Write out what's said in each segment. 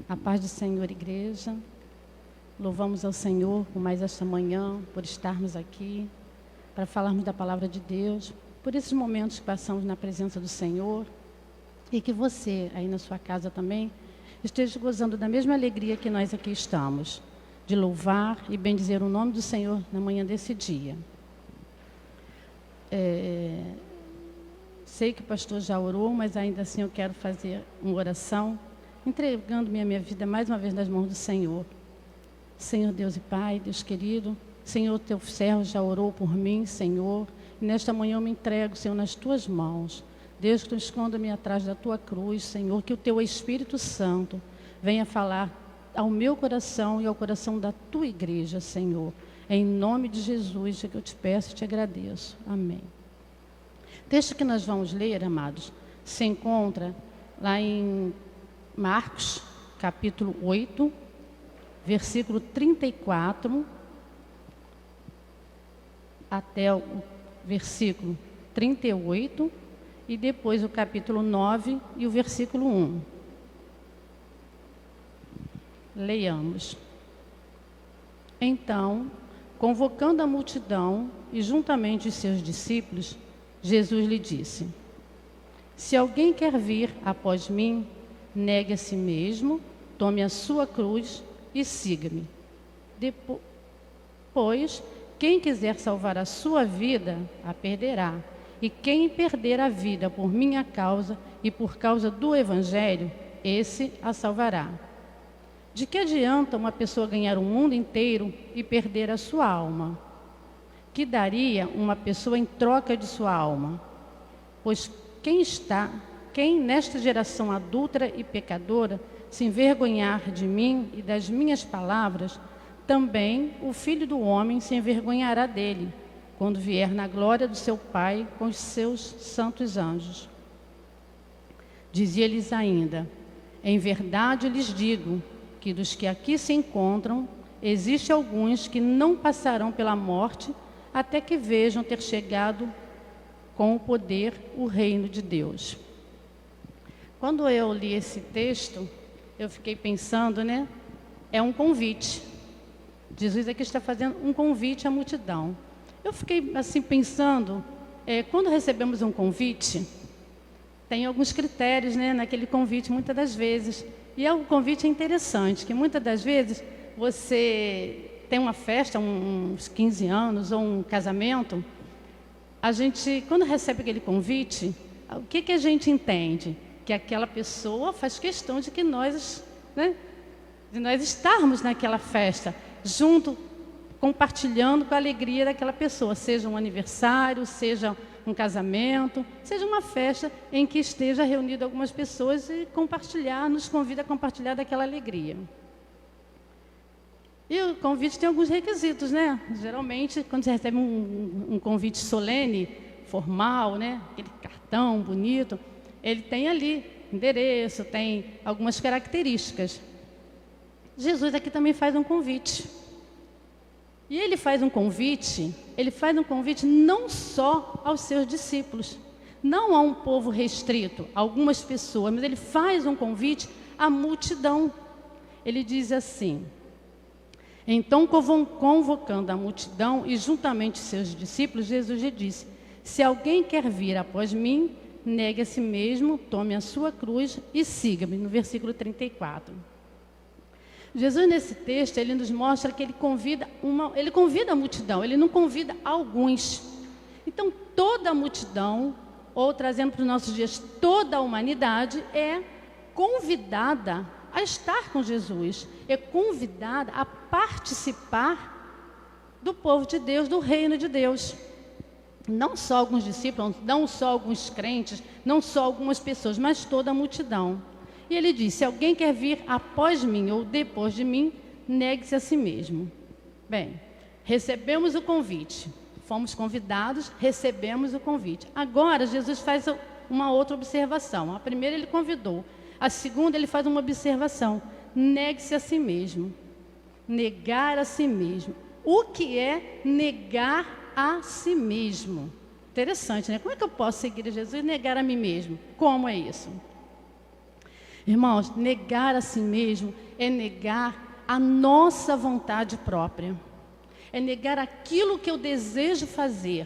A paz do Senhor, igreja. Louvamos ao Senhor por mais esta manhã, por estarmos aqui, para falarmos da palavra de Deus, por esses momentos que passamos na presença do Senhor, e que você, aí na sua casa também, esteja gozando da mesma alegria que nós aqui estamos, de louvar e bendizer o nome do Senhor na manhã desse dia. Sei que o pastor já orou, mas ainda assim eu quero fazer uma oração, entregando minha vida mais uma vez nas mãos do Senhor. Senhor Deus e Pai, Deus querido, Senhor, teu servo já orou por mim, Senhor, e nesta manhã eu me entrego, Senhor, nas tuas mãos. Deus, que tu esconda-me atrás da tua cruz, Senhor, que o teu Espírito Santo venha falar ao meu coração e ao coração da tua igreja, Senhor. Em nome de Jesus, é que eu te peço e te agradeço. Amém. O texto que nós vamos ler, amados, se encontra lá em Marcos, capítulo 8, versículo 34, até o versículo 38, e depois o capítulo 9 e o versículo 1. Leiamos. Então, convocando a multidão e juntamente os seus discípulos, Jesus lhe disse: se alguém quer vir após mim, negue a si mesmo, tome a sua cruz e siga-me. Pois, quem quiser salvar a sua vida, a perderá. E quem perder a vida por minha causa e por causa do Evangelho, esse a salvará. De que adianta uma pessoa ganhar o mundo inteiro e perder a sua alma? Que daria uma pessoa em troca de sua alma? Pois quem nesta geração adúltera e pecadora se envergonhar de mim e das minhas palavras, também o Filho do Homem se envergonhará dele, quando vier na glória do seu Pai com os seus santos anjos. Dizia-lhes ainda: em verdade lhes digo que dos que aqui se encontram, existem alguns que não passarão pela morte até que vejam ter chegado com o poder o reino de Deus. Quando eu li esse texto, eu fiquei pensando, é um convite. Jesus aqui está fazendo um convite à multidão. Eu fiquei assim pensando, quando recebemos um convite, tem alguns critérios, naquele convite, muitas das vezes. E o convite é interessante, que muitas das vezes você tem uma festa, uns 15 anos ou um casamento, a gente, quando recebe aquele convite, o que a gente entende? Que aquela pessoa faz questão de que nós estarmos naquela festa, junto, compartilhando com a alegria daquela pessoa, seja um aniversário, seja um casamento, seja uma festa em que esteja reunido algumas pessoas e nos convida a compartilhar daquela alegria. E o convite tem alguns requisitos, Geralmente, quando você recebe um convite solene, formal, aquele cartão bonito, ele tem ali endereço, tem algumas características. Jesus aqui também faz um convite. E ele faz um convite não só aos seus discípulos, não a um povo restrito, a algumas pessoas, mas ele faz um convite à multidão. Ele diz assim: então, convocando a multidão e juntamente seus discípulos, Jesus lhe disse: se alguém quer vir após mim, negue a si mesmo, tome a sua cruz e siga-me, no versículo 34. Jesus, nesse texto, ele nos mostra que ele convida a multidão, ele não convida alguns. Então, toda a multidão, ou trazendo para os nossos dias, toda a humanidade é convidada a estar com Jesus, é convidada a participar do povo de Deus, do reino de Deus. Não só alguns discípulos, não só alguns crentes, não só algumas pessoas, mas toda a multidão. E ele diz: se alguém quer vir após mim ou depois de mim, negue-se a si mesmo. Bem, recebemos o convite, fomos convidados, recebemos o convite. Agora, Jesus faz uma outra observação. A primeira ele convidou, a segunda ele faz uma observação: negue-se a si mesmo. Negar a si mesmo. O que é negar a si mesmo? Interessante, Como é que eu posso seguir Jesus e negar a mim mesmo? Como é isso? Irmãos, negar a si mesmo é negar a nossa vontade própria. É negar aquilo que eu desejo fazer,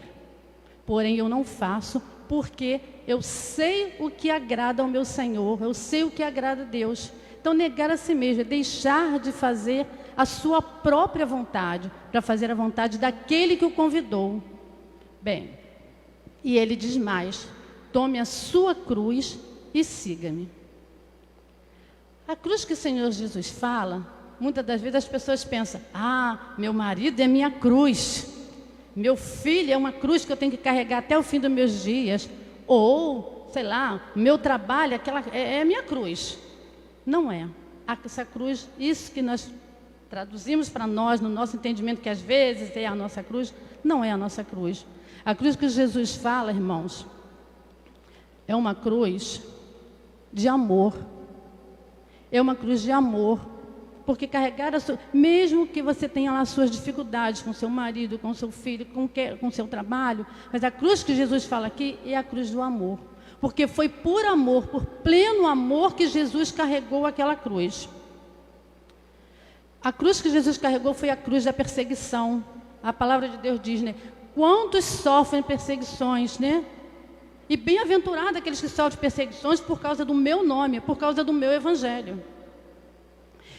porém eu não faço porque eu sei o que agrada ao meu Senhor, eu sei o que agrada a Deus. Então, negar a si mesmo é deixar de fazer a sua própria vontade, para fazer a vontade daquele que o convidou. Bem, e ele diz mais: tome a sua cruz e siga-me. A cruz que o Senhor Jesus fala, muitas das vezes as pessoas pensam: ah, meu marido é minha cruz, meu filho é uma cruz que eu tenho que carregar até o fim dos meus dias, ou, sei lá, meu trabalho é minha cruz. Não é. Essa cruz, isso que nós traduzimos para nós, no nosso entendimento, que às vezes é a nossa cruz, não é a nossa cruz. A cruz que Jesus fala, irmãos, é uma cruz de amor. É uma cruz de amor, porque carregar mesmo que você tenha lá suas dificuldades com seu marido, com seu filho, com seu trabalho, mas a cruz que Jesus fala aqui é a cruz do amor, porque foi por amor, por pleno amor que Jesus carregou aquela cruz. A cruz que Jesus carregou foi a cruz da perseguição. A palavra de Deus diz, né? Quantos sofrem perseguições, né? E bem-aventurado aqueles que sofrem perseguições por causa do meu nome, por causa do meu evangelho.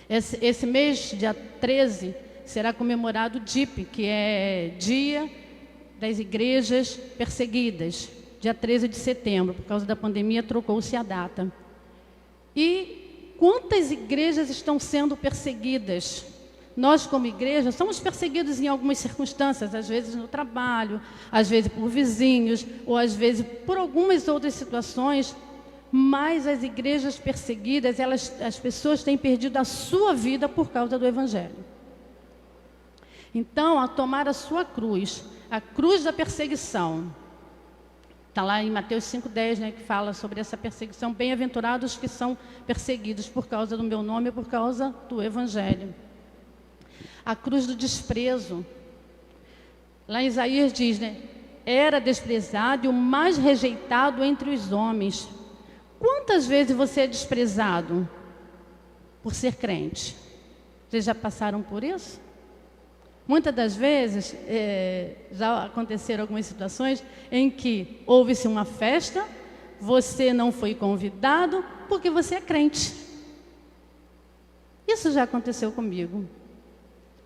Esse mês, dia 13, será comemorado o DIP, que é Dia das Igrejas Perseguidas. Dia 13 de setembro, por causa da pandemia, trocou-se a data. E quantas igrejas estão sendo perseguidas? Nós, como igreja, somos perseguidos em algumas circunstâncias, às vezes no trabalho, às vezes por vizinhos, ou às vezes por algumas outras situações, mas as igrejas perseguidas, as pessoas têm perdido a sua vida por causa do Evangelho. Então, a tomar a sua cruz, a cruz da perseguição, está lá em Mateus 5,10, né, que fala sobre essa perseguição. Bem-aventurados que são perseguidos por causa do meu nome e por causa do Evangelho. A cruz do desprezo. Lá em Isaías diz, né? Era desprezado e o mais rejeitado entre os homens. Quantas vezes você é desprezado por ser crente? Vocês já passaram por isso? Muitas das vezes, já aconteceram algumas situações em que houve-se uma festa, você não foi convidado porque você é crente. Isso já aconteceu comigo.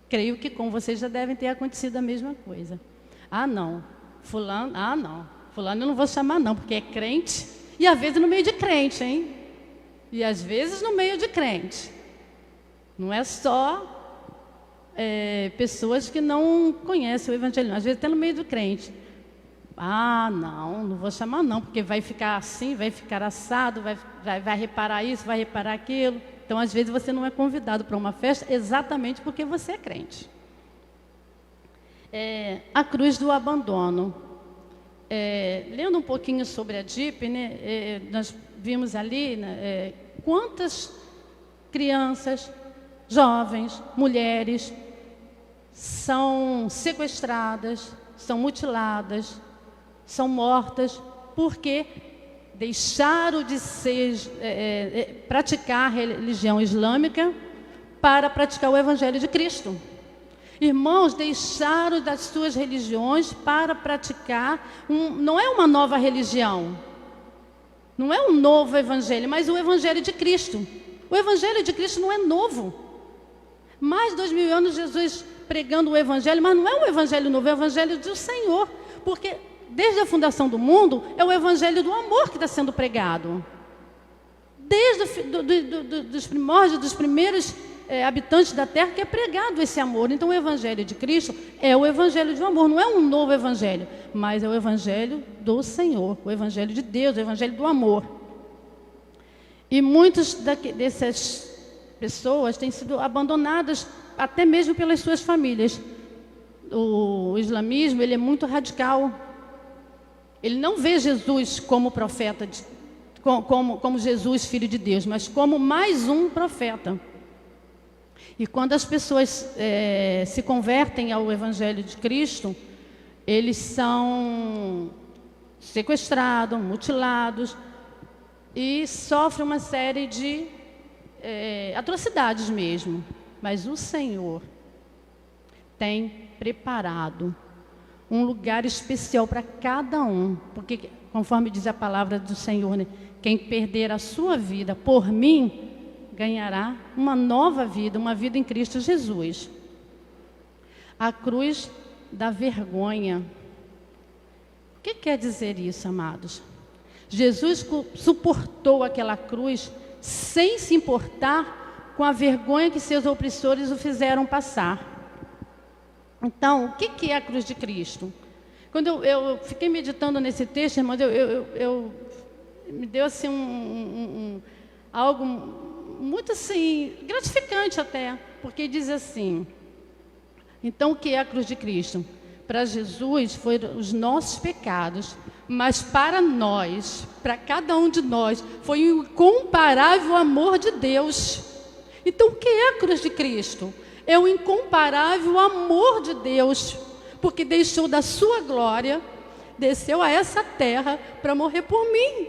Creio que com vocês já devem ter acontecido a mesma coisa. Ah, não. Fulano eu não vou chamar não, porque é crente. E às vezes no meio de crente, hein? E às vezes no meio de crente. Não é só pessoas que não conhecem o Evangelho. Às vezes até no meio do crente. Ah, não vou chamar não, porque vai ficar assim, vai ficar assado, vai reparar isso, vai reparar aquilo. Então, às vezes, você não é convidado para uma festa exatamente porque você é crente. A cruz do abandono. Lendo um pouquinho sobre a DIP, né, nós vimos ali quantas crianças, jovens, mulheres são sequestradas, são mutiladas, são mortas porque deixaram de praticar a religião islâmica para praticar o Evangelho de Cristo. Irmãos, deixaram das suas religiões para praticar, não é uma nova religião, não é um novo Evangelho, mas o Evangelho de Cristo. O Evangelho de Cristo não é novo. Mais de 2000 anos Jesus pregando o Evangelho, mas não é um Evangelho novo, é o Evangelho do Senhor, porque desde a fundação do mundo, é o Evangelho do amor que está sendo pregado. Desde dos primórdios, dos primeiros habitantes da terra, que é pregado esse amor. Então, o Evangelho de Cristo é o Evangelho do amor. Não é um novo Evangelho, mas é o Evangelho do Senhor, o Evangelho de Deus, o Evangelho do amor. E muitas dessas pessoas têm sido abandonadas, até mesmo pelas suas famílias. O islamismo, ele é muito radical. Ele não vê Jesus como profeta, como Jesus, filho de Deus, mas como mais um profeta. E quando as pessoas se convertem ao Evangelho de Cristo, eles são sequestrados, mutilados e sofrem uma série de atrocidades mesmo. Mas o Senhor tem preparado um lugar especial para cada um. Porque, conforme diz a palavra do Senhor, né? Quem perder a sua vida por mim, ganhará uma nova vida, uma vida em Cristo Jesus. A cruz da vergonha. O que quer dizer isso, amados? Jesus suportou aquela cruz sem se importar com a vergonha que seus opressores o fizeram passar. Então, o que é a cruz de Cristo? Quando eu fiquei meditando nesse texto, irmãos, me deu assim algo muito assim, gratificante até, porque diz assim: então o que é a cruz de Cristo? Para Jesus foram os nossos pecados, mas para nós, para cada um de nós, foi o incomparável amor de Deus. Então o que é a cruz de Cristo? É o incomparável amor de Deus, porque deixou da sua glória, desceu a essa terra para morrer por mim,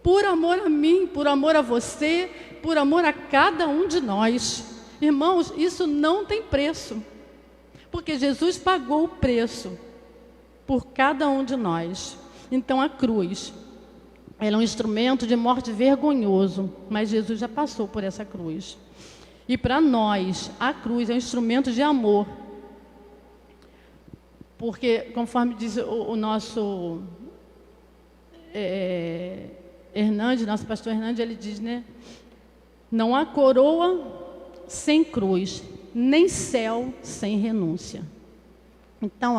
por amor a mim, por amor a você, por amor a cada um de nós. Irmãos, isso não tem preço, porque Jesus pagou o preço por cada um de nós. Então a cruz, ela é um instrumento de morte vergonhoso, mas Jesus já passou por essa cruz. E para nós, a cruz é um instrumento de amor. Porque, conforme diz o nosso Hernandes, nosso pastor Hernandes, ele diz, né? Não há coroa sem cruz, nem céu sem renúncia. Então,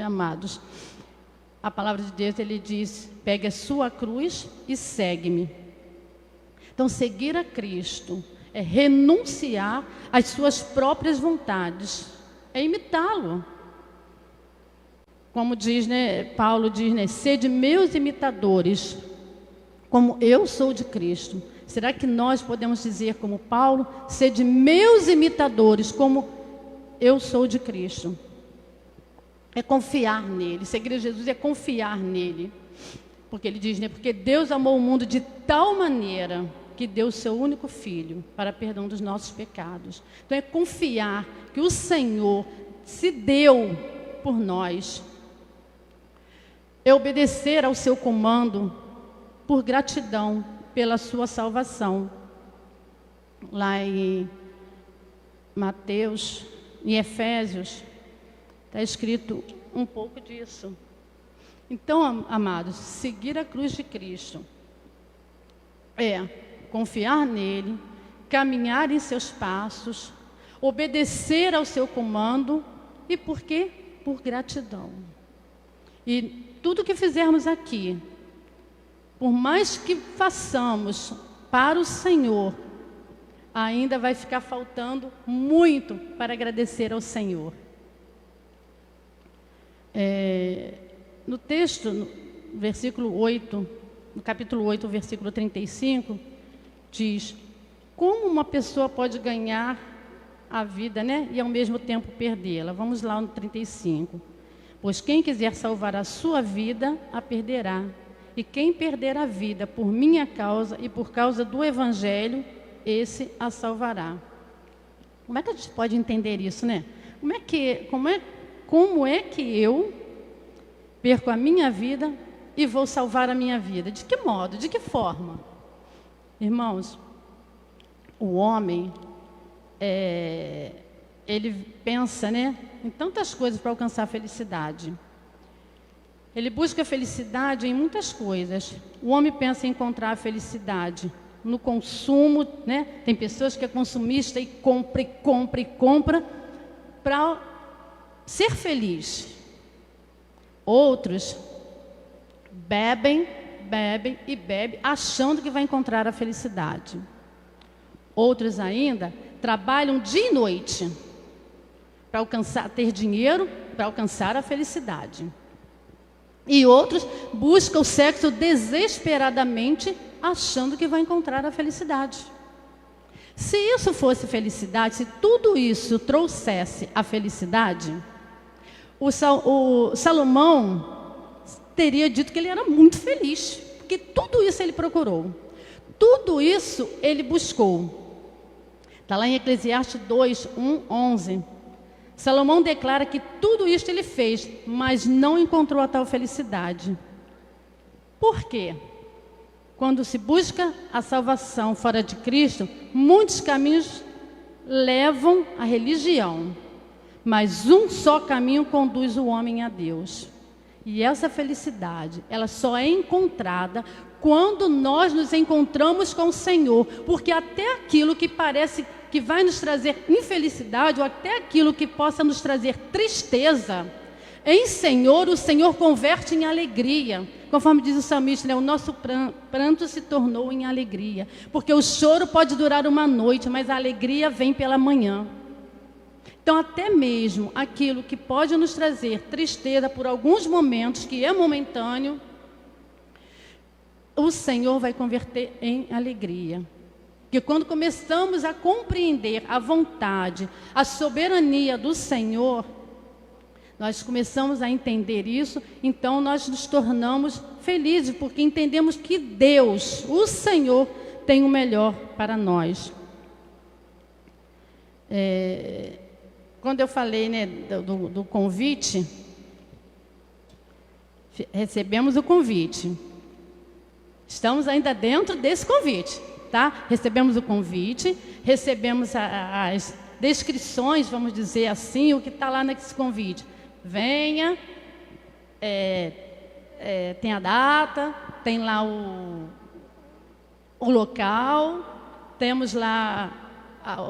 amados, a palavra de Deus, ele diz: pegue a sua cruz e segue-me. Então, seguir a Cristo é renunciar às suas próprias vontades, é imitá-lo. Como diz, né, Paulo diz, né, sede meus imitadores, como eu sou de Cristo. Será que nós podemos dizer como Paulo, sede meus imitadores, como eu sou de Cristo? É confiar nele. Seguir a Jesus é confiar nele. Porque ele diz, né, porque Deus amou o mundo de tal maneira que deu o seu único filho para perdão dos nossos pecados. Então é confiar que o Senhor se deu por nós. É obedecer ao seu comando por gratidão pela sua salvação. Lá em Mateus, em Efésios, está escrito um pouco disso. Então, amados, seguir a cruz de Cristo é confiar nele, caminhar em seus passos, obedecer ao seu comando. E por quê? Por gratidão. E tudo que fizermos aqui, por mais que façamos para o Senhor, ainda vai ficar faltando muito para agradecer ao Senhor. No texto, no versículo 8, no capítulo 8, versículo 35, diz: como uma pessoa pode ganhar a vida, né, e ao mesmo tempo perdê-la? Vamos lá no 35. Pois quem quiser salvar a sua vida, a perderá. E quem perder a vida por minha causa e por causa do Evangelho, esse a salvará. Como é que a gente pode entender isso, né? Como é que eu perco a minha vida e vou salvar a minha vida? De que modo? De que forma? Irmãos, o homem, ele pensa, né, em tantas coisas para alcançar a felicidade. Ele busca a felicidade em muitas coisas. O homem pensa em encontrar a felicidade no consumo, né? Tem pessoas que é consumista e compra para ser feliz. Outros bebem achando que vai encontrar a felicidade. Outros ainda trabalham dia e noite para ter dinheiro, para alcançar a felicidade. E outros buscam o sexo desesperadamente, achando que vai encontrar a felicidade. Se isso fosse felicidade, se tudo isso trouxesse a felicidade, o Salomão teria dito que ele era muito feliz, porque tudo isso ele procurou. Tudo isso ele buscou. Está lá em Eclesiastes 2, 1, 11. Salomão declara que tudo isso ele fez, mas não encontrou a tal felicidade. Por quê? Quando se busca a salvação fora de Cristo, muitos caminhos levam à religião, mas um só caminho conduz o homem a Deus. E essa felicidade, ela só é encontrada quando nós nos encontramos com o Senhor, porque até aquilo que parece que vai nos trazer infelicidade, ou até aquilo que possa nos trazer tristeza, o Senhor converte em alegria. Conforme diz o salmista, né? O nosso pranto se tornou em alegria. Porque o choro pode durar uma noite, mas a alegria vem pela manhã. Então, até mesmo aquilo que pode nos trazer tristeza por alguns momentos, que é momentâneo, o Senhor vai converter em alegria. Porque quando começamos a compreender a vontade, a soberania do Senhor, nós começamos a entender isso, então nós nos tornamos felizes, porque entendemos que Deus, o Senhor, tem o melhor para nós. Quando eu falei, né, do convite, recebemos o convite. Estamos ainda dentro desse convite, tá? Recebemos o convite, recebemos as descrições, vamos dizer assim, o que está lá nesse convite. Venha, tem a data, tem lá o local, temos lá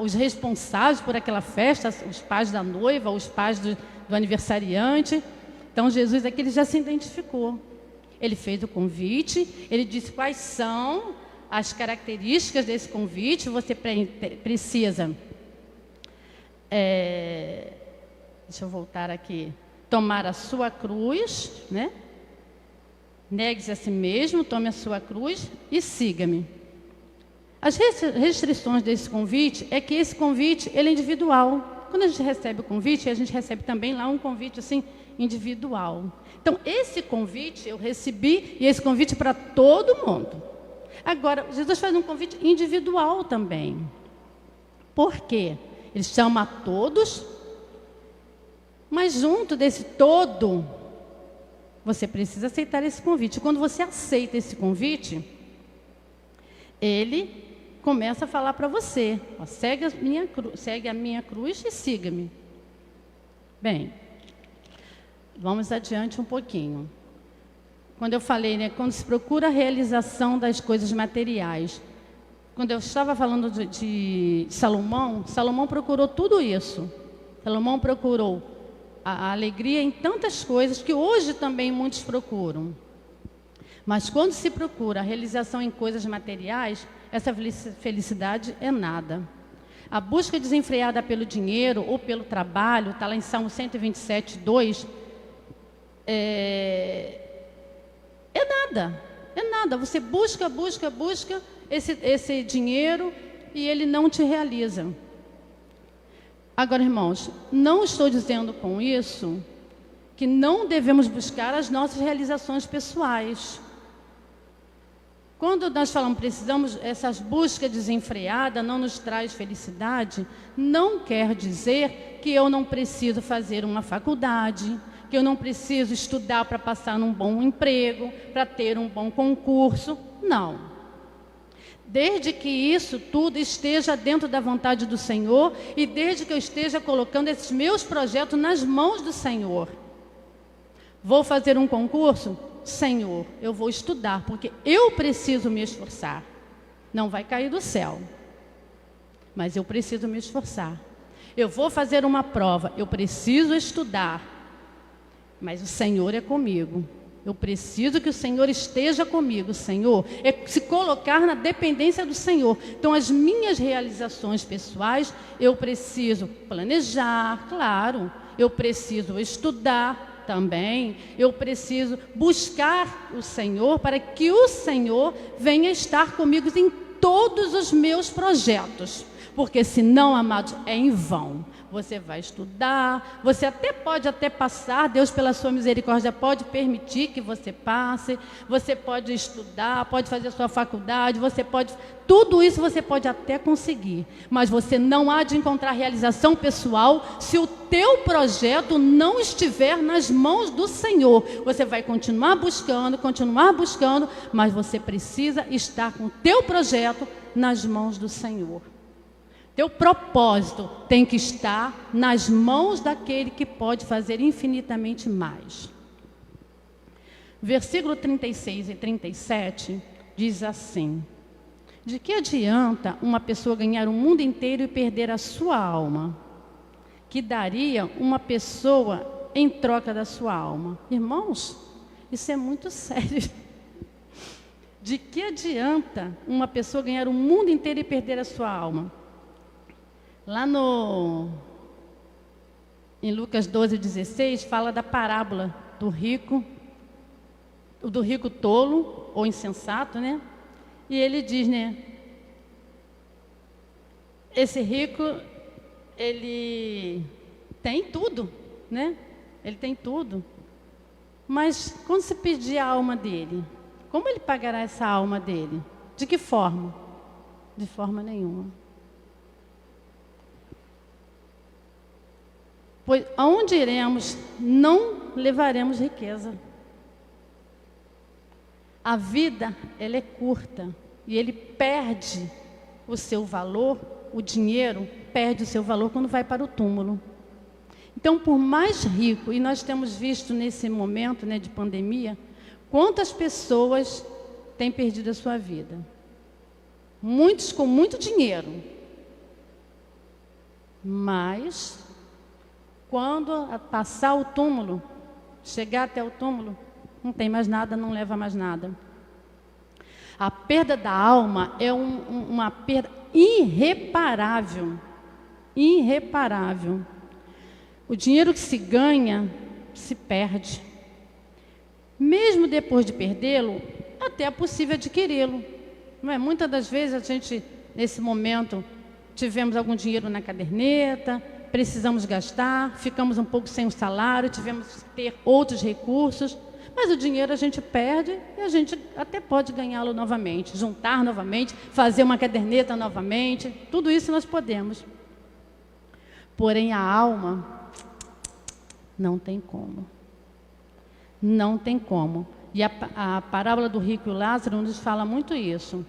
os responsáveis por aquela festa, os pais da noiva, os pais do aniversariante. Então Jesus aqui ele já se identificou. Ele fez o convite, ele disse quais são as características desse convite. Você precisa, deixa eu voltar aqui, tomar a sua cruz, né? Negue-se a si mesmo, tome a sua cruz e siga-me. As restrições desse convite é que esse convite ele é individual. Quando a gente recebe o convite, a gente recebe também lá um convite assim individual. Então, esse convite eu recebi, e esse convite para todo mundo. Agora, Jesus faz um convite individual também. Por quê? Ele chama a todos, mas junto desse todo, você precisa aceitar esse convite. Quando você aceita esse convite, ele começa a falar para você, ó, segue a minha cruz e siga-me. Bem, vamos adiante um pouquinho. Quando eu falei, né, quando se procura a realização das coisas materiais, quando eu estava falando de Salomão, Salomão procurou tudo isso. Salomão procurou a alegria em tantas coisas que hoje também muitos procuram. Mas quando se procura a realização em coisas materiais, essa felicidade é nada. A busca desenfreada pelo dinheiro ou pelo trabalho, está lá em Salmo 127, 2, é nada. Você busca esse dinheiro e ele não te realiza. Agora, irmãos, não estou dizendo com isso que não devemos buscar as nossas realizações pessoais. Quando nós falamos precisamos, essas buscas desenfreadas não nos traz felicidade, não quer dizer que eu não preciso fazer uma faculdade, que eu não preciso estudar para passar num bom emprego, para ter um bom concurso. Não. Desde que isso tudo esteja dentro da vontade do Senhor e desde que eu esteja colocando esses meus projetos nas mãos do Senhor. Vou fazer um concurso? Senhor, eu vou estudar, porque eu preciso me esforçar. Não vai cair do céu, mas eu preciso me esforçar. Eu vou fazer uma prova, eu preciso estudar, mas o Senhor é comigo. Eu preciso que o Senhor esteja comigo, Senhor. É se colocar na dependência do Senhor. Então, as minhas realizações pessoais, eu preciso planejar, claro. Eu preciso estudar também. Eu preciso buscar o Senhor para que o Senhor venha estar comigo em todos os meus projetos. Porque senão, amados, é em vão. você vai estudar, você pode passar, Deus pela sua misericórdia pode permitir que você passe, você pode estudar, pode fazer a sua faculdade, tudo isso você pode até conseguir, mas você não há de encontrar realização pessoal se o teu projeto não estiver nas mãos do Senhor. Você vai continuar buscando, mas você precisa estar com o teu projeto nas mãos do Senhor. Teu propósito tem que estar nas mãos daquele que pode fazer infinitamente mais. Versículo 36 e 37 diz assim: de que adianta uma pessoa ganhar o mundo inteiro e perder a sua alma? Que daria uma pessoa em troca da sua alma? Irmãos, isso é muito sério. De que adianta uma pessoa ganhar o mundo inteiro e perder a sua alma? Lá em Lucas 12:16, fala da parábola do rico tolo ou insensato, né? E ele diz, né? Esse rico, ele tem tudo, né? Ele tem tudo. Mas quando se pedir a alma dele, como ele pagará essa alma dele? De que forma? De forma nenhuma. Pois aonde iremos, não levaremos riqueza. A vida, ela é curta e ele perde o seu valor, o dinheiro perde o seu valor quando vai para o túmulo. Então, por mais rico, e nós temos visto nesse momento, né, de pandemia, quantas pessoas têm perdido a sua vida. Muitos com muito dinheiro, mas quando passar o túmulo, chegar até o túmulo, não tem mais nada, não leva mais nada. A perda da alma é uma perda irreparável. Irreparável. O dinheiro que se ganha, se perde. Mesmo depois de perdê-lo, até é possível adquiri-lo. Não é? Muitas das vezes a gente, nesse momento, tivemos algum dinheiro na caderneta, precisamos gastar, ficamos um pouco sem o salário, tivemos que ter outros recursos, mas o dinheiro a gente perde e a gente até pode ganhá-lo novamente, juntar novamente, fazer uma caderneta novamente, tudo isso nós podemos. Porém, a alma, não tem como. Não tem como. E a parábola do rico e o Lázaro nos fala muito isso.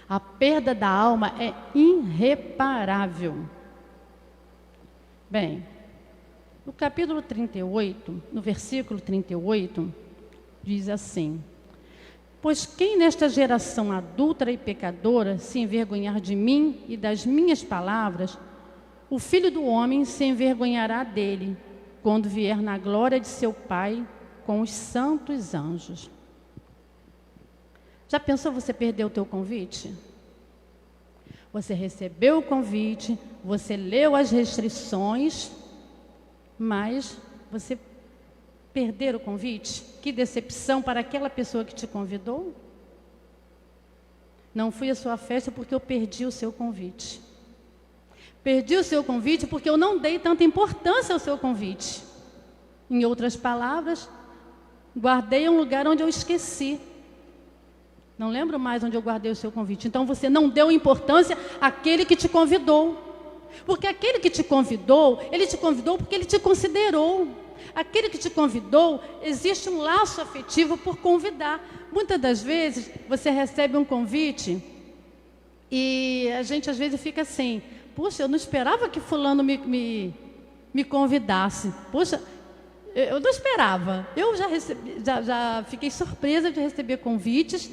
A perda da alma é irreparável. Bem, no capítulo 38, no versículo 38, diz assim: pois quem nesta geração adúltera e pecadora se envergonhar de mim e das minhas palavras, o Filho do Homem se envergonhará dele, quando vier na glória de seu Pai com os santos anjos. Já pensou você perder o teu convite? Você recebeu o convite, você leu as restrições, mas você perder o convite? Que decepção para aquela pessoa que te convidou. Não fui à sua festa porque eu perdi o seu convite. Perdi o seu convite porque eu não dei tanta importância ao seu convite. Em outras palavras, guardei um lugar onde eu esqueci. Não lembro mais onde eu guardei o seu convite. Então você não deu importância àquele que te convidou. Porque aquele que te convidou, ele te convidou porque ele te considerou. Aquele que te convidou, existe um laço afetivo por convidar. Muitas das vezes você recebe um convite e a gente às vezes fica assim: puxa, eu não esperava que fulano me convidasse. Puxa, eu não esperava. Eu já fiquei surpresa de receber convites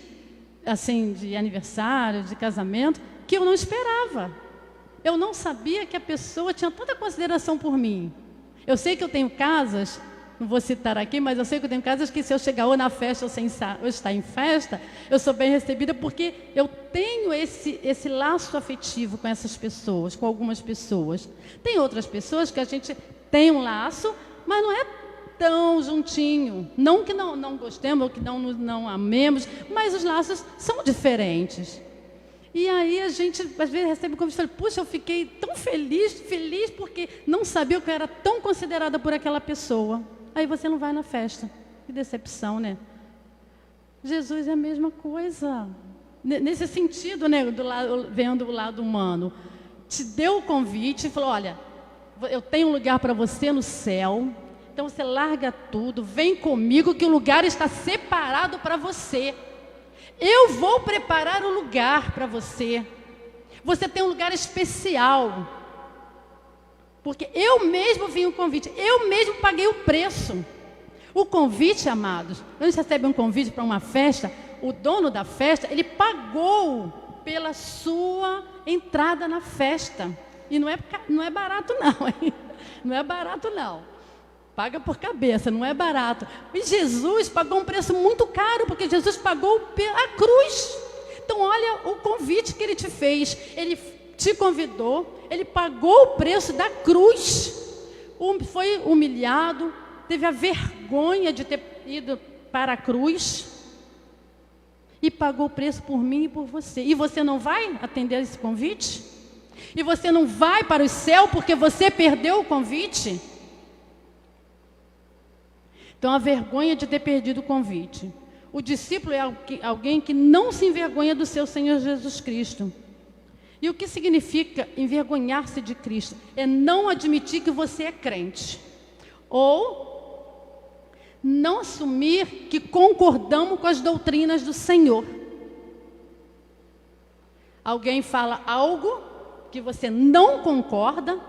assim, de aniversário, de casamento, que eu não esperava. Eu não sabia que a pessoa tinha tanta consideração por mim. Eu sei que eu tenho casas, não vou citar aqui, mas eu sei que eu tenho casas que se eu chegar ou na festa ou estar em festa, eu sou bem recebida porque eu tenho esse laço afetivo com essas pessoas, com algumas pessoas. Tem outras pessoas que a gente tem um laço, mas não é tão juntinho. Não que não gostemos ou que não amemos, mas os laços são diferentes. E aí a gente, às vezes, recebe um convite e fala, puxa, eu fiquei tão feliz porque não sabia que eu era tão considerada por aquela pessoa. Aí você não vai na festa. Que decepção, né? Jesus é a mesma coisa. Nesse sentido, né, vendo o lado humano. Te deu o convite e falou, olha, eu tenho um lugar para você no céu, então você larga tudo, vem comigo que o lugar está separado para você. Eu vou preparar o lugar para você. Você tem um lugar especial. Porque eu mesmo vim o convite, eu mesmo paguei o preço. O convite, amados, quando você recebe um convite para uma festa, o dono da festa, ele pagou pela sua entrada na festa. E não é barato não, hein? Não é barato não. Paga por cabeça, não é barato. E Jesus pagou um preço muito caro, porque Jesus pagou a cruz. Então olha o convite que ele te fez. Ele te convidou, ele pagou o preço da cruz. Foi humilhado, teve a vergonha de ter ido para a cruz. E pagou o preço por mim e por você. E você não vai atender esse convite? E você não vai para o céu porque você perdeu o convite? Então, a vergonha de ter perdido o convite. O discípulo é alguém que não se envergonha do seu Senhor Jesus Cristo. E o que significa envergonhar-se de Cristo? É não admitir que você é crente. Ou não assumir que concordamos com as doutrinas do Senhor. Alguém fala algo que você não concorda,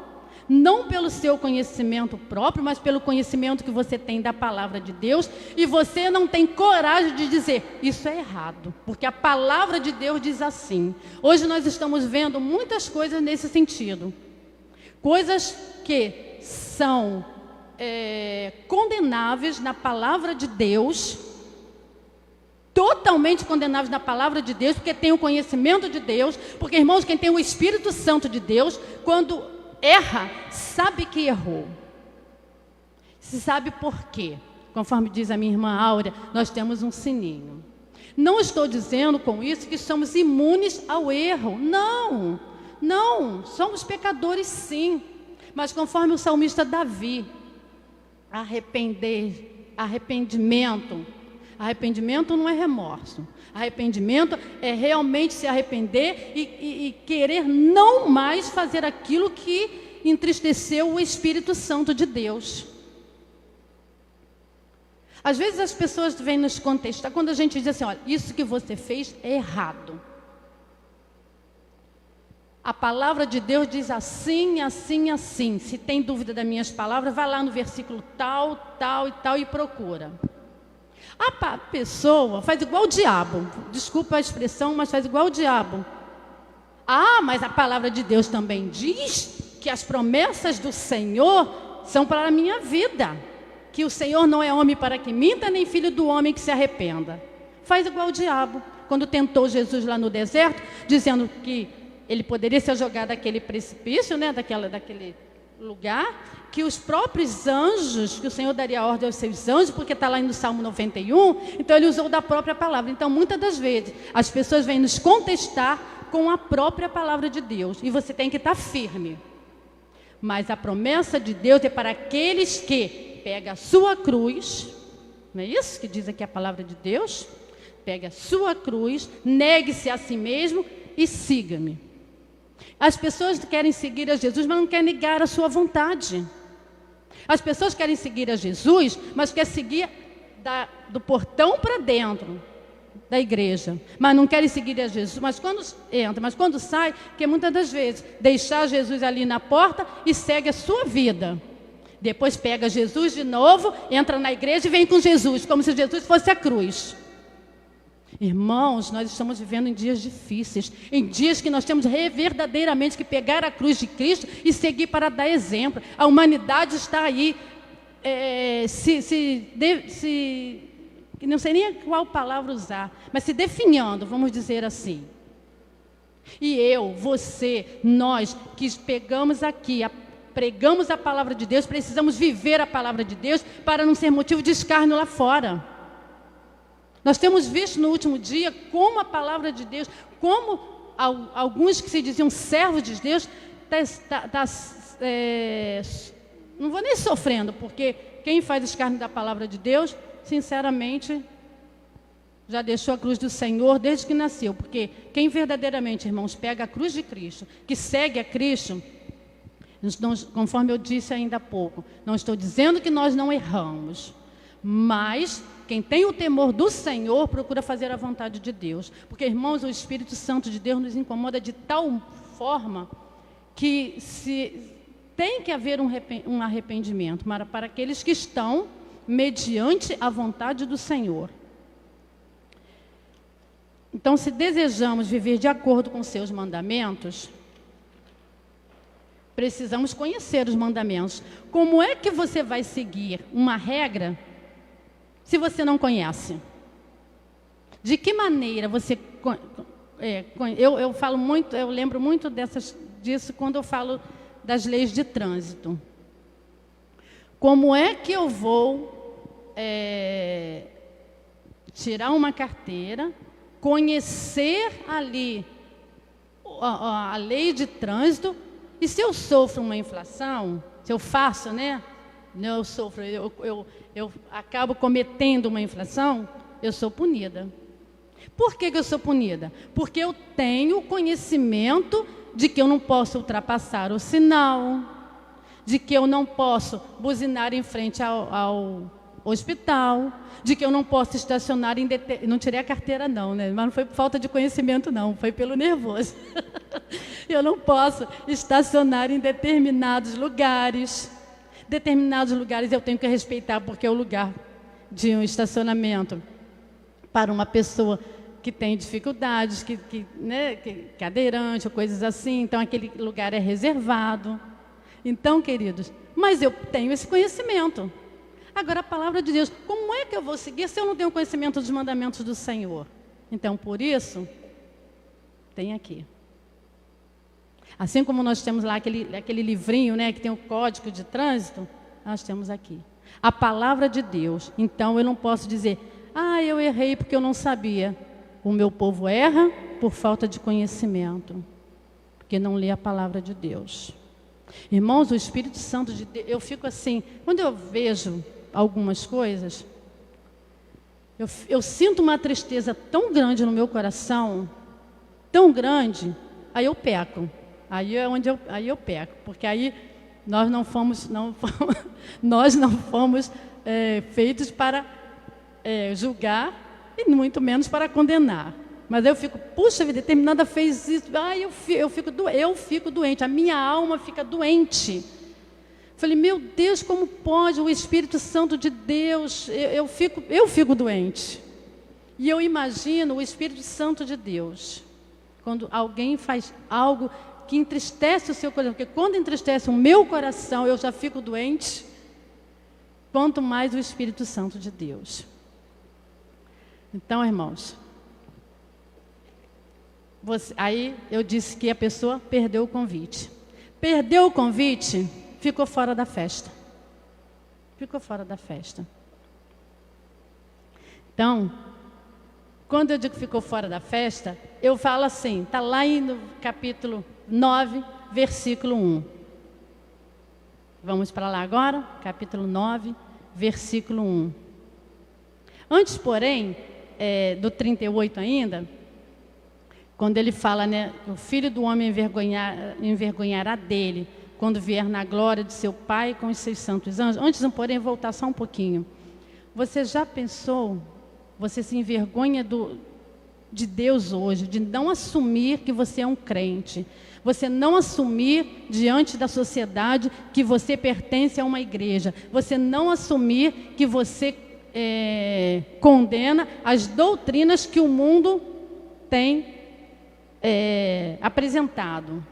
não pelo seu conhecimento próprio, mas pelo conhecimento que você tem da palavra de Deus, e você não tem coragem de dizer, isso é errado, porque a palavra de Deus diz assim. Hoje nós estamos vendo muitas coisas nesse sentido. Coisas que são condenáveis na palavra de Deus, totalmente condenáveis na palavra de Deus, porque tem o conhecimento de Deus, porque, irmãos, quem tem o Espírito Santo de Deus, quando erra, sabe que errou. Se sabe por quê. Conforme diz a minha irmã Áurea, nós temos um sininho. Não estou dizendo com isso que somos imunes ao erro. Não, não, somos pecadores sim. Mas conforme o salmista Davi, arrependimento não é remorso. Arrependimento é realmente se arrepender e querer não mais fazer aquilo que entristeceu o Espírito Santo de Deus. Às vezes as pessoas vêm nos contestar quando a gente diz assim, olha, isso que você fez é errado. A palavra de Deus diz assim, assim, assim. Se tem dúvida das minhas palavras, vai lá no versículo tal, tal e tal e procura. A pessoa faz igual o diabo. Desculpa a expressão, mas faz igual o diabo. Ah, mas a palavra de Deus também diz que as promessas do Senhor são para a minha vida. Que o Senhor não é homem para que minta, nem filho do homem que se arrependa. Faz igual o diabo. Quando tentou Jesus lá no deserto, dizendo que ele poderia ser jogado daquele precipício, né, daquele lugar, que os próprios anjos, que o Senhor daria ordem aos seus anjos, porque está lá no Salmo 91, então ele usou da própria palavra. Então, muitas das vezes, as pessoas vêm nos contestar com a própria palavra de Deus, e você tem que estar firme. Mas a promessa de Deus é para aqueles que pegam a sua cruz, não é isso que diz aqui a palavra de Deus? Pega a sua cruz, negue-se a si mesmo e siga-me. As pessoas querem seguir a Jesus, mas não querem negar a sua vontade. As pessoas querem seguir a Jesus, mas querem seguir do portão para dentro da igreja. Mas não querem seguir a Jesus, mas quando sai, que muitas das vezes, deixar Jesus ali na porta e segue a sua vida. Depois pega Jesus de novo, entra na igreja e vem com Jesus, como se Jesus fosse a cruz. Irmãos, nós estamos vivendo em dias difíceis, em dias que nós temos verdadeiramente que pegar a cruz de Cristo e seguir para dar exemplo. A humanidade está aí, não sei nem qual palavra usar, mas se definhando, vamos dizer assim. E eu, você, nós que pegamos aqui, pregamos a palavra de Deus, precisamos viver a palavra de Deus para não ser motivo de escárnio lá fora. Nós temos visto no último dia como a palavra de Deus, como alguns que se diziam servos de Deus, não vou nem sofrendo, porque quem faz escárnio da palavra de Deus, sinceramente, já deixou a cruz do Senhor desde que nasceu. Porque quem verdadeiramente, irmãos, pega a cruz de Cristo, que segue a Cristo, conforme eu disse ainda há pouco, não estou dizendo que nós não erramos, mas quem tem o temor do Senhor procura fazer a vontade de Deus. Porque, irmãos, o Espírito Santo de Deus nos incomoda de tal forma que tem que haver um arrependimento para aqueles que estão mediante a vontade do Senhor. Então, se desejamos viver de acordo com seus mandamentos, precisamos conhecer os mandamentos. Como é que você vai seguir uma regra se você não conhece? De que maneira você... Eu falo muito, eu lembro muito disso quando eu falo das leis de trânsito. Como é que eu vou tirar uma carteira, conhecer ali a lei de trânsito, e se eu sofro uma infração, se eu faço, né? Eu sofro, eu acabo cometendo uma infração, eu sou punida. Por que eu sou punida? Porque eu tenho conhecimento de que eu não posso ultrapassar o sinal, de que eu não posso buzinar em frente ao hospital, de que eu não posso estacionar não tirei a carteira não, né? Mas não foi por falta de conhecimento não, foi pelo nervoso. Eu não posso estacionar em determinados lugares. Determinados lugares eu tenho que respeitar, porque é o lugar de um estacionamento para uma pessoa que tem dificuldades, né, cadeirante ou coisas assim, então aquele lugar é reservado. Então, queridos, mas eu tenho esse conhecimento. Agora, a palavra de Deus, como é que eu vou seguir se eu não tenho conhecimento dos mandamentos do Senhor? Então, por isso, tem aqui. Assim como nós temos lá aquele livrinho, né, que tem o código de trânsito, nós temos aqui. A palavra de Deus. Então, eu não posso dizer, eu errei porque eu não sabia. O meu povo erra por falta de conhecimento, porque não lê a palavra de Deus. Irmãos, o Espírito Santo de Deus, eu fico assim, quando eu vejo algumas coisas, eu sinto uma tristeza tão grande no meu coração, tão grande, aí eu peco. Aí é onde eu peco, porque aí nós não fomos feitos para julgar e muito menos para condenar. Mas eu fico, puxa vida, determinada fez isso, eu fico doente, a minha alma fica doente. Falei, meu Deus, como pode o Espírito Santo de Deus, eu fico doente. E eu imagino o Espírito Santo de Deus, quando alguém faz algo que entristece o seu coração, porque quando entristece o meu coração, eu já fico doente, quanto mais o Espírito Santo de Deus. Então, irmãos, aí eu disse que a pessoa perdeu o convite. Perdeu o convite, ficou fora da festa. Ficou fora da festa. Então, quando eu digo que ficou fora da festa, eu falo assim, está lá no capítulo 9, versículo 1. Vamos para lá agora, capítulo 9, versículo 1. Antes, porém, do 38 ainda, quando ele fala, né, o Filho do Homem envergonhará dele, quando vier na glória de seu Pai com os seus santos anjos. Antes, porém, voltar só um pouquinho. Você já pensou, você se envergonha de Deus hoje, de não assumir que você é um crente, você não assumir diante da sociedade que você pertence a uma igreja, você não assumir que você condena as doutrinas que o mundo tem apresentado.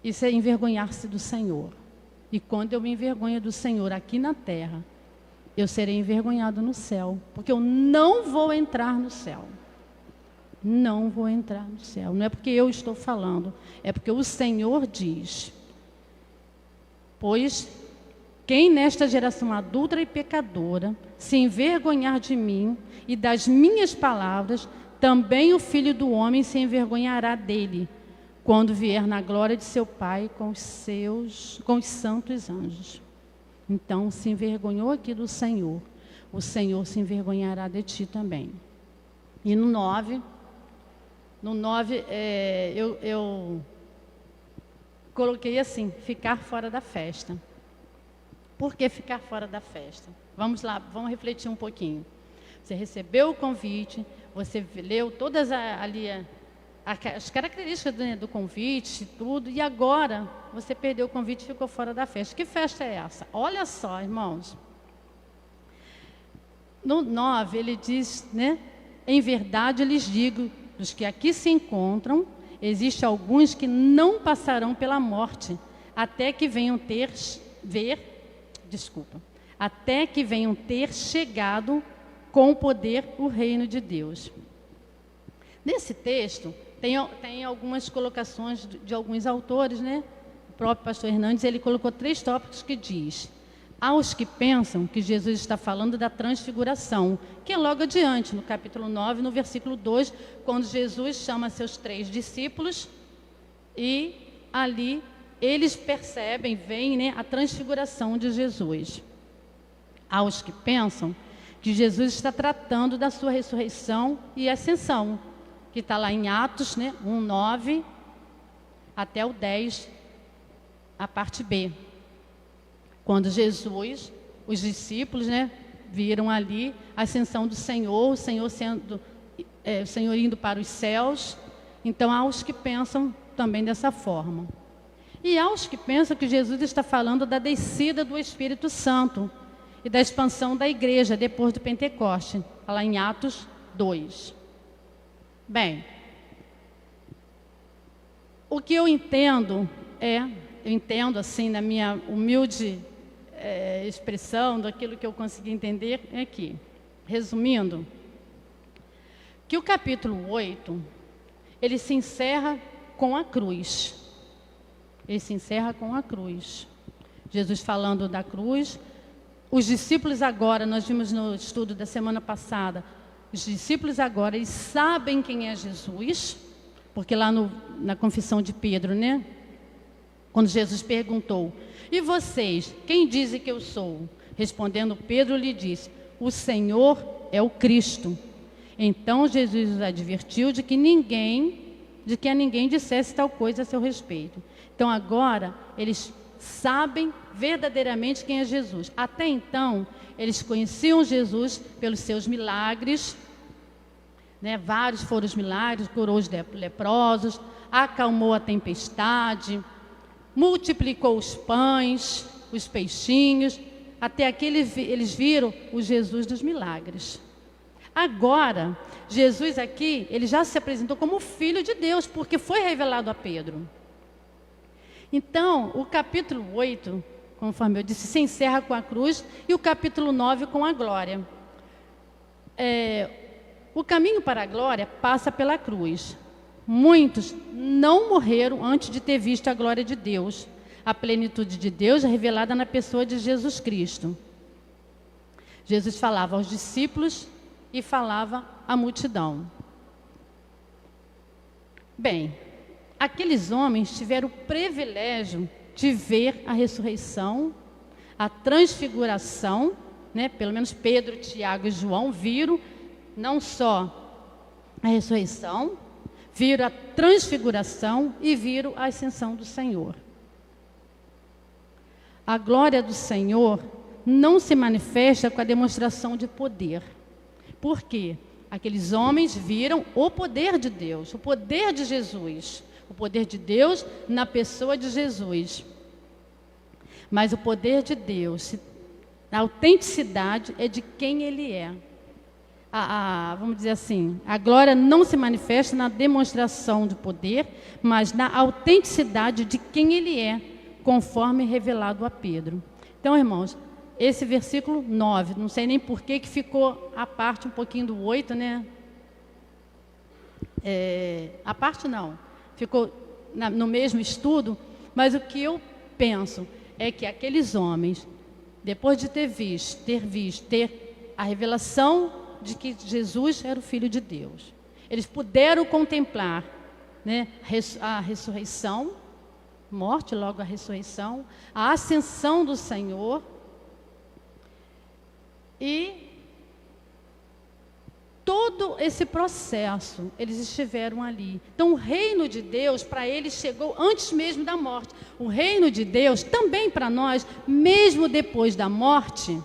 Isso é envergonhar-se do Senhor. E quando eu me envergonho do Senhor aqui na terra, eu serei envergonhado no céu, porque eu não vou entrar no céu. Não vou entrar no céu. Não é porque eu estou falando, é porque o Senhor diz: pois quem nesta geração adúltera e pecadora se envergonhar de mim e das minhas palavras, também o Filho do Homem se envergonhará dele, quando vier na glória de seu Pai com os santos anjos. Então, se envergonhou aqui do Senhor, o Senhor se envergonhará de ti também. E no 9, eu coloquei assim, ficar fora da festa. Por que ficar fora da festa? Vamos lá, vamos refletir um pouquinho. Você recebeu o convite, você leu todas as características do convite, tudo, e agora você perdeu o convite e ficou fora da festa. Que festa é essa? Olha só, irmãos. No 9, ele diz, né? Em verdade, eu lhes digo, dos que aqui se encontram, existem alguns que não passarão pela morte, até que venham ter chegado com o poder o reino de Deus. Nesse texto, tem algumas colocações de alguns autores, né? O próprio pastor Hernandes, ele colocou 3 tópicos que diz: aos que pensam que Jesus está falando da transfiguração, que é logo adiante, no capítulo 9, no versículo 2, quando Jesus chama seus 3 discípulos e ali eles percebem, veem, né, a transfiguração de Jesus. Aos que pensam que Jesus está tratando da sua ressurreição e ascensão, que está lá em Atos, né, 1:9 até o 10, a parte B. Quando Jesus, os discípulos, né, viram ali a ascensão do Senhor, o Senhor indo para os céus. Então, há os que pensam também dessa forma. E há os que pensam que Jesus está falando da descida do Espírito Santo e da expansão da igreja depois do Pentecoste, lá em Atos 2. Bem, o que eu entendo assim, na minha humilde expressão, daquilo que eu consegui entender, é que, resumindo, que o capítulo 8, ele se encerra com a cruz. Ele se encerra com a cruz. Jesus falando da cruz. Os discípulos agora, nós vimos no estudo da semana passada, os discípulos agora, eles sabem quem é Jesus, porque lá na confissão de Pedro, né? Quando Jesus perguntou: e vocês, quem dizem que eu sou? Respondendo Pedro, lhe disse: o Senhor é o Cristo. Então Jesus os advertiu de que a ninguém dissesse tal coisa a seu respeito. Então agora eles sabem verdadeiramente quem é Jesus. Até então, eles conheciam Jesus pelos seus milagres, né? Vários foram os milagres, curou os leprosos, acalmou a tempestade, multiplicou os pães, os peixinhos. Até aqui eles viram o Jesus dos milagres. Agora, Jesus aqui, ele já se apresentou como Filho de Deus, porque foi revelado a Pedro. Então, o capítulo 8, conforme eu disse, se encerra com a cruz, e o capítulo 9 com a glória. O caminho para a glória passa pela cruz. Muitos não morreram antes de ter visto a glória de Deus, a plenitude de Deus revelada na pessoa de Jesus Cristo. Jesus falava aos discípulos e falava à multidão. Bem, aqueles homens tiveram o privilégio de ver a ressurreição, a transfiguração, né? Pelo menos Pedro, Tiago e João viram não só a ressurreição, viram a transfiguração e viram a ascensão do Senhor. A glória do Senhor não se manifesta com a demonstração de poder. Por quê? Aqueles homens viram o poder de Deus, o poder de Jesus, o poder de Deus na pessoa de Jesus. Mas o poder de Deus, a autenticidade é de quem Ele é. Vamos dizer assim, a glória não se manifesta na demonstração de poder, mas na autenticidade de quem Ele é, conforme revelado a Pedro. Então, irmãos, esse versículo 9, não sei nem por que ficou a parte um pouquinho do 8, né? A parte não, ficou no mesmo estudo, mas o que eu penso é que aqueles homens, depois de ter a revelação de que Jesus era o Filho de Deus, Eles puderam contemplar, né, a ressurreição, morte, logo a ressurreição, a ascensão do Senhor. E todo esse processo, eles estiveram ali. Então, o reino de Deus, para eles, chegou antes mesmo da morte. O reino de Deus, também para nós, mesmo depois da morte,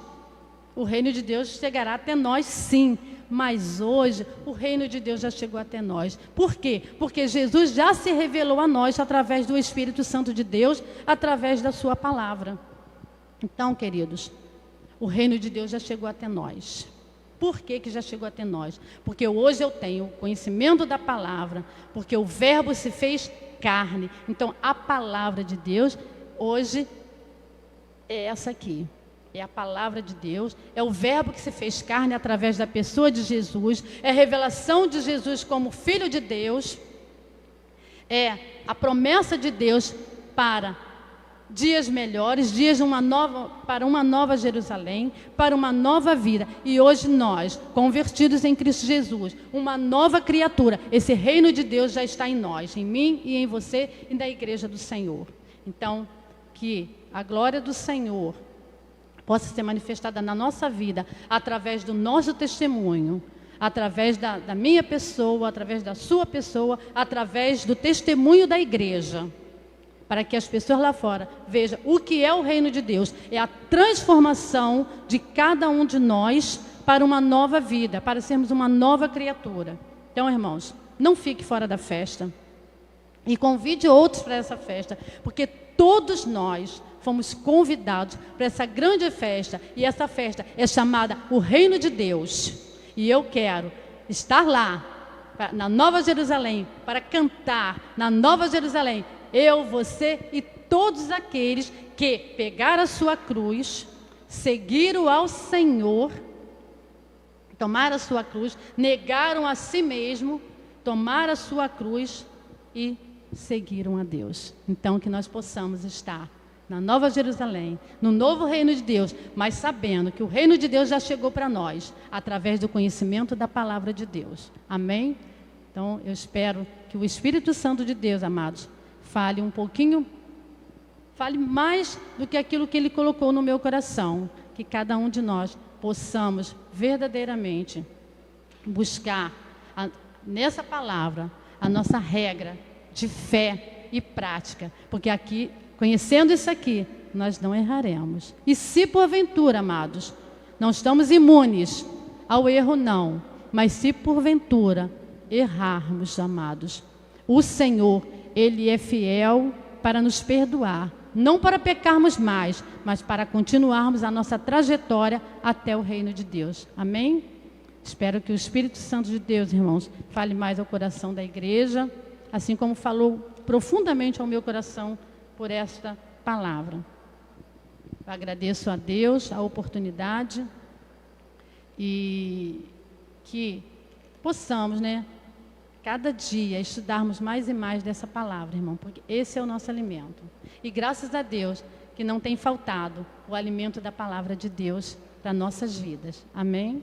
o reino de Deus chegará até nós, sim. Mas hoje, o reino de Deus já chegou até nós. Por quê? Porque Jesus já se revelou a nós através do Espírito Santo de Deus, através da sua palavra. Então, queridos, o reino de Deus já chegou até nós. Por que já chegou até nós? Porque hoje eu tenho o conhecimento da palavra, porque o verbo se fez carne. Então, a palavra de Deus, hoje, é essa aqui. É a palavra de Deus, é o verbo que se fez carne através da pessoa de Jesus, é a revelação de Jesus como Filho de Deus, é a promessa de Deus para dias melhores, para uma nova Jerusalém, para uma nova vida. E hoje nós, convertidos em Cristo Jesus, uma nova criatura, esse reino de Deus já está em nós, em mim e em você e na igreja do Senhor. Então, que a glória do Senhor possa ser manifestada na nossa vida, através do nosso testemunho, através da minha pessoa, através da sua pessoa, através do testemunho da igreja, para que as pessoas lá fora vejam o que é o reino de Deus. É a transformação de cada um de nós para uma nova vida, para sermos uma nova criatura. Então, irmãos, não fique fora da festa e convide outros para essa festa, porque todos nós fomos convidados para essa grande festa, e essa festa é chamada o Reino de Deus. E eu quero estar lá, na Nova Jerusalém, para cantar na Nova Jerusalém, eu, você e todos aqueles que pegaram a sua cruz, seguiram ao Senhor, tomaram a sua cruz, negaram a si mesmo, tomaram a sua cruz e seguiram a Deus. Então, que nós possamos estar na Nova Jerusalém, no novo reino de Deus, mas sabendo que o reino de Deus já chegou para nós, através do conhecimento da palavra de Deus. Amém? Então, eu espero que o Espírito Santo de Deus, amados, fale um pouquinho, fale mais do que aquilo que Ele colocou no meu coração, que cada um de nós possamos verdadeiramente buscar nessa palavra a nossa regra de fé e prática, porque aqui, conhecendo isso aqui, nós não erraremos. E se porventura, amados, não estamos imunes ao erro, não, mas se porventura errarmos, amados, o Senhor, Ele é fiel para nos perdoar, não para pecarmos mais, mas para continuarmos a nossa trajetória até o reino de Deus. Amém? Espero que o Espírito Santo de Deus, irmãos, fale mais ao coração da igreja, assim como falou profundamente ao meu coração por esta palavra. Eu agradeço a Deus a oportunidade e que possamos, né, cada dia estudarmos mais e mais dessa palavra, irmão, porque esse é o nosso alimento. E graças a Deus que não tem faltado o alimento da palavra de Deus para nossas vidas. Amém?